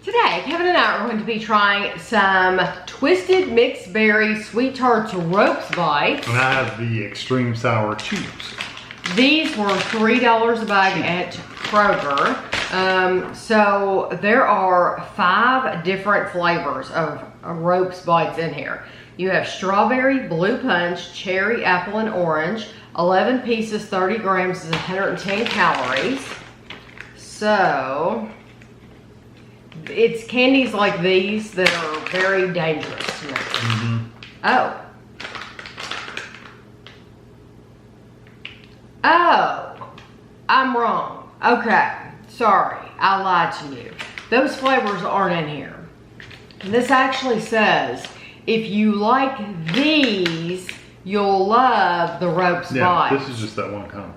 Today, Kevin and I are going to be trying some Twisted Mixed Berry SweeTarts Ropes Bites. And I have the Extreme Sour Chews. These were $3 a bag at Kroger. So there are 5 different flavors of Ropes Bites in here. You have strawberry, blue punch, cherry, apple, and orange. 11 pieces, 30 grams is 110 calories. So it's candies like these that are very dangerous to me. Oh, I'm wrong. Okay, sorry, I lied to you. Those flavors aren't in here. This actually says, if you like these, you'll love the Ropes Bites. Yeah, this is just that one kind.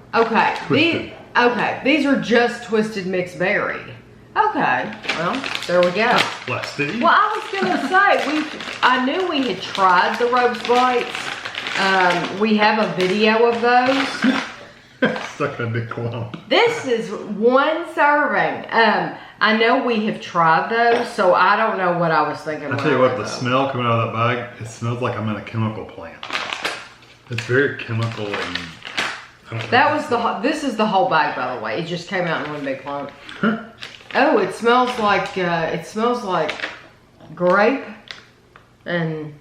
Okay, these are just Twisted Mixed Berry. Okay, well, there we go. Plastic. Well, I was gonna say, I knew we had tried the Ropes Bites. We have a video of those. Stuck in a big clump. This is one serving. I know we have tried those, so I don't know what I was thinking. I tell you what, the smell coming out of that bag, it smells like I'm in a chemical plant. It's very chemical and. This is the whole bag, by the way. It just came out in one big clump. Oh, it smells like grape and.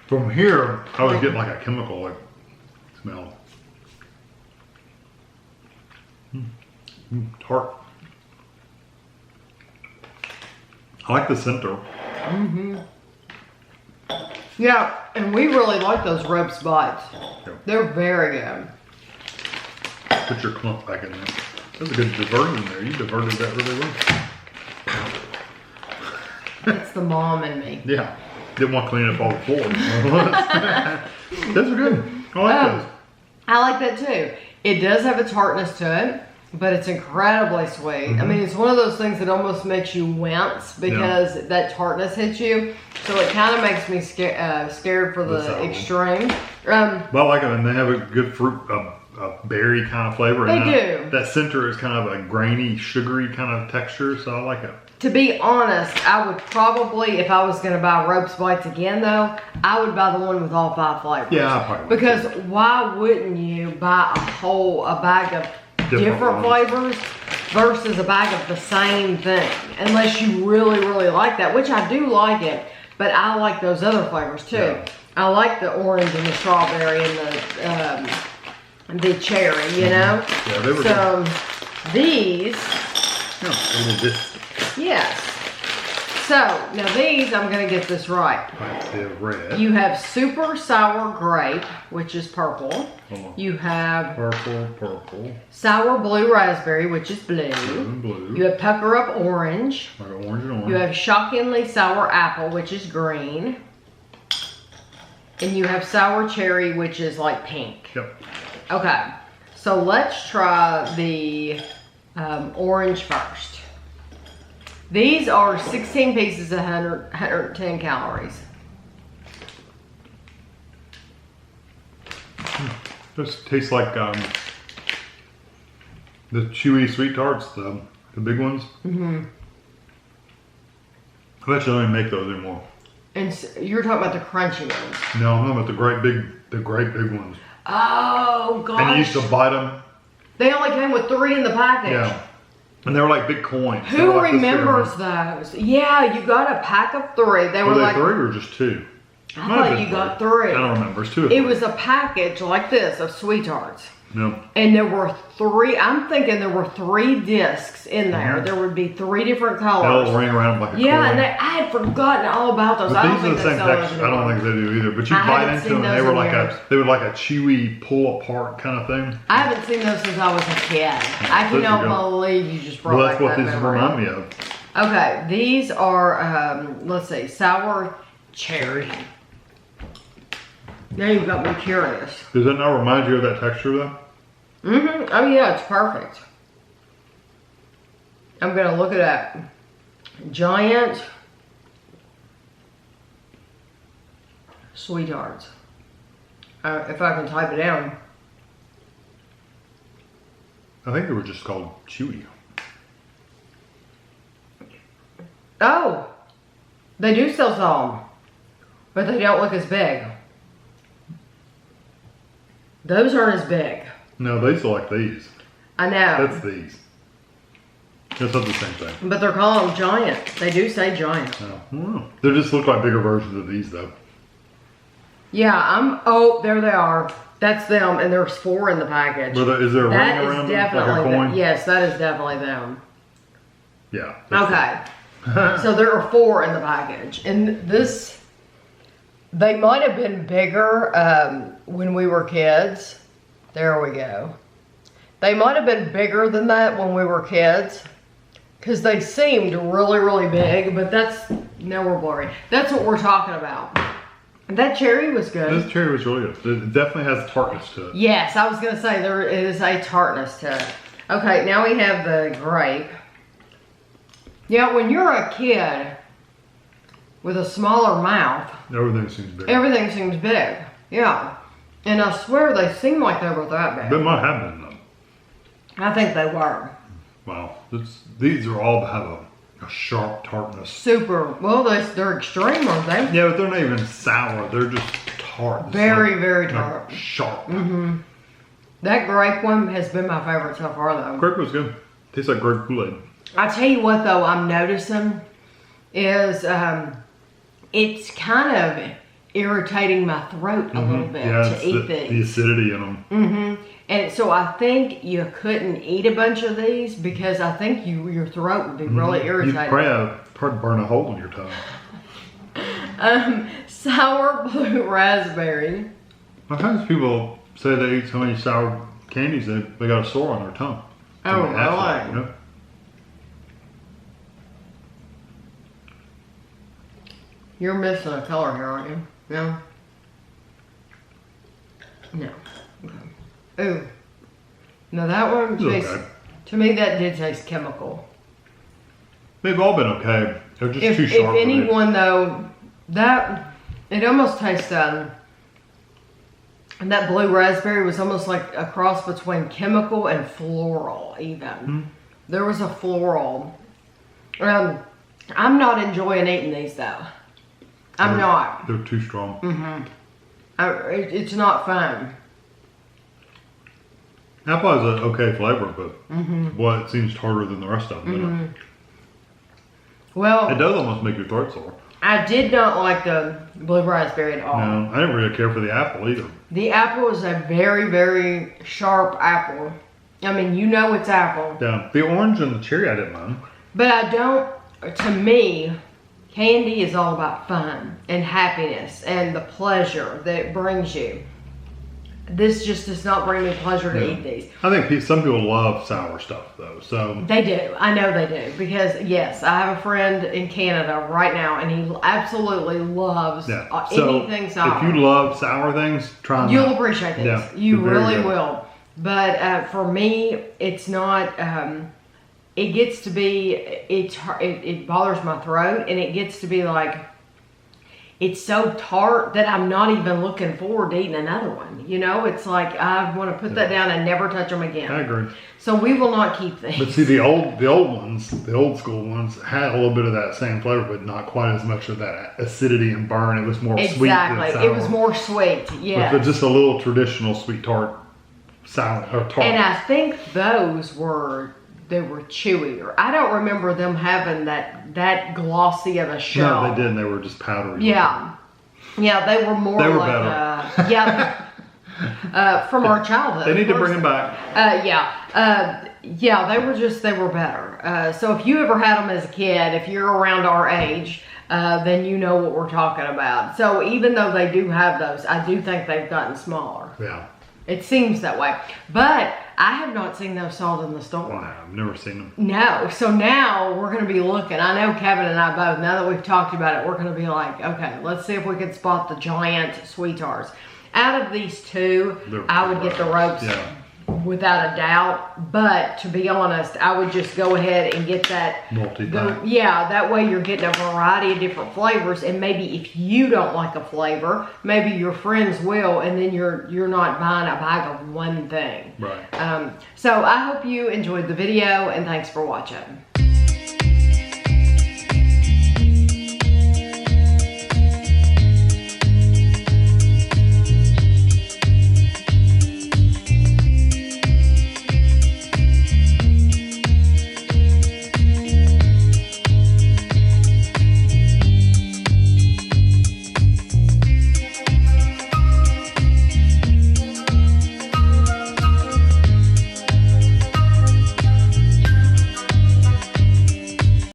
From here, I was getting like a chemical like smell. Tart. I like the center. Yeah, and we really like those Ropes Bites. Yep. They're very good. Put your clump back in there. That's a good diversion there. You diverted that really well. It's the mom in me. Yeah. Didn't want to clean up all the floors. Those are good. I like those. I like that too. It does have a tartness to it, but it's incredibly sweet. I mean, it's one of those things that almost makes you wince because that tartness hits you. So it kind of makes me scared for the extreme. But I like them, and they have a good fruit, a berry kind of flavor. They do. That center is kind of a grainy, sugary kind of texture, so I like it. To be honest, I would probably, if I was going to buy Ropes Bites again though, I would buy the one with all 5 flavors. Yeah, I probably would. Because why wouldn't you buy a bag of different flavors versus a bag of the same thing? Unless you really, really like that, which I do like it, but I like those other flavors too. Yeah. I like the orange and the strawberry and the cherry, you know? Yeah, they were good. These... a little bit. Yes. So, now these, I'm going to get this right. They're red. You have Super Sour Grape, which is purple. You have... Purple. Sour Blue Raspberry, which is blue. Blue. You have Pucker Up Orange. Like orange and orange. You have Shockingly Sour Apple, which is green. And you have Sour Cherry, which is like pink. Yep. Okay. So, let's try the orange first. These are 16 pieces, 110 calories. This tastes like the chewy SweeTarts, the big ones. I bet you don't even make those anymore. And so you're talking about the crunchy ones. No, I'm talking about the great big ones. Oh gosh. And you used to bite them. They only came with 3 in the package. Yeah. And they were like big coins. Who like remembers those? Yeah, you got a pack of 3. They were like 3 or just 2? I thought you got 3. I don't remember. It's 2 or 3. It was a package like this of SweeTarts. No. And there were 3, I'm thinking there were 3 discs in there. There would be 3 different colors. They'll ring around like a coin. And I had forgotten all about those. But these are the same texture. I don't think they do either. But you bite into them and they were like a chewy pull apart kind of thing. I haven't seen those since I was a kid. I cannot believe you just brought back that memory. That's what these remind me of. Okay, these are let's see, Sour Cherry. Now you've got me curious. Does that not remind you of that texture though? Oh yeah, it's perfect. I'm gonna look at that. Giant SweeTarts. If I can type it down. I think they were just called chewy. Oh, they do still sell them, but they don't look as big. Those aren't as big. No, they still like these. I know. That's these. That's not the same thing. But they're calling them giant. They do say giant. Oh, well, they just look like bigger versions of these, though. Yeah, oh, there they are. That's them, and there's 4 in the package. Is there a ring around them, like a coin? Yes, that is definitely them. Yeah. Okay. So there are 4 in the package. And this, they might have been bigger when we were kids. There we go. They might have been bigger than that when we were kids. Because they seemed really, really big. But that's, now we're blurry. That's what we're talking about. That cherry was good. This cherry was really good. It definitely has tartness to it. Yes, I was going to say there is a tartness to it. Okay, now we have the grape. Yeah, when you're a kid with a smaller mouth, everything seems big. Everything seems big. Yeah. And I swear they seem like they were that big. They might have been, though. I think they were. Wow. These are all have a sharp tartness. Super. Well, they're extreme, aren't they? Yeah, but they're not even sour. They're just tart. Very, very tart. Sharp. Mm-hmm. That grape one has been my favorite so far, though. Grape was good. Tastes like grape Kool-Aid. I tell you what, though, I'm noticing is it's kind of irritating my throat a little bit to eat these. The acidity in them. Mm-hmm. And so I think you couldn't eat a bunch of these because I think your throat would be really irritated. You'd probably burn a hole in your tongue. Sour blue raspberry. Sometimes people say they eat so many sour candies that they got a sore on their tongue. Oh, really? You know? You're missing a color here, aren't you? No? No. Okay. Ooh. Now that one tastes, okay. To me that did taste chemical. They've all been okay. They're just too sharp. If anyone though, it almost tastes, and that blue raspberry was almost like a cross between chemical and floral even. Mm-hmm. There was a floral. I'm not enjoying eating these though. I'm not. They're too strong. Mm-hmm. It's not fun. Apple has an okay flavor, but it seems tartar than the rest of them. Mm-hmm. Well, it does almost make your throat sore. I did not like the blue raspberry at all. No, I didn't really care for the apple either. The apple is a very, very sharp apple. I mean, you know it's apple. Yeah, the orange and the cherry I didn't mind. But I don't, to me, candy is all about fun and happiness and the pleasure that it brings you. This just does not bring me pleasure to eat these. I think some people love sour stuff though, so. They do, I know they do, because yes, I have a friend in Canada right now and he absolutely loves anything sour. If you love sour things, try them. You'll appreciate these, yeah, you really will. But for me, it's not, it gets to be, it bothers my throat and it gets to be like, it's so tart that I'm not even looking forward to eating another one. You know, it's like I want to put that down and never touch them again. I agree. So we will not keep these. But see, the old ones, the old school ones, had a little bit of that same flavor, but not quite as much of that acidity and burn. It was more sweet than sour. It was more sweet, yeah. But just a little traditional sweet tart, sour or tart. And I think those were chewier. I don't remember them having that glossy of a shell. No, they didn't. They were just powdery. Yeah. Yeah, they were more like better. From our childhood. They need to bring them back. They were better. So if you ever had them as a kid, if you're around our age, then you know what we're talking about. So even though they do have those, I do think they've gotten smaller. Yeah. It seems that way. But I have not seen those sold in the store. No, I've never seen them. No. So now we're going to be looking. I know Kevin and I both, now that we've talked about it, we're going to be like, okay, let's see if we can spot the giant SweeTarts. Out of these two, I would get the ropes without a doubt. But to be honest, I would just go ahead and get that. Multi-pack. That way you're getting a variety of different flavors. And maybe if you don't like a flavor, maybe your friends will, and then you're not buying a bag of one thing. Right. So I hope you enjoyed the video, and thanks for watching.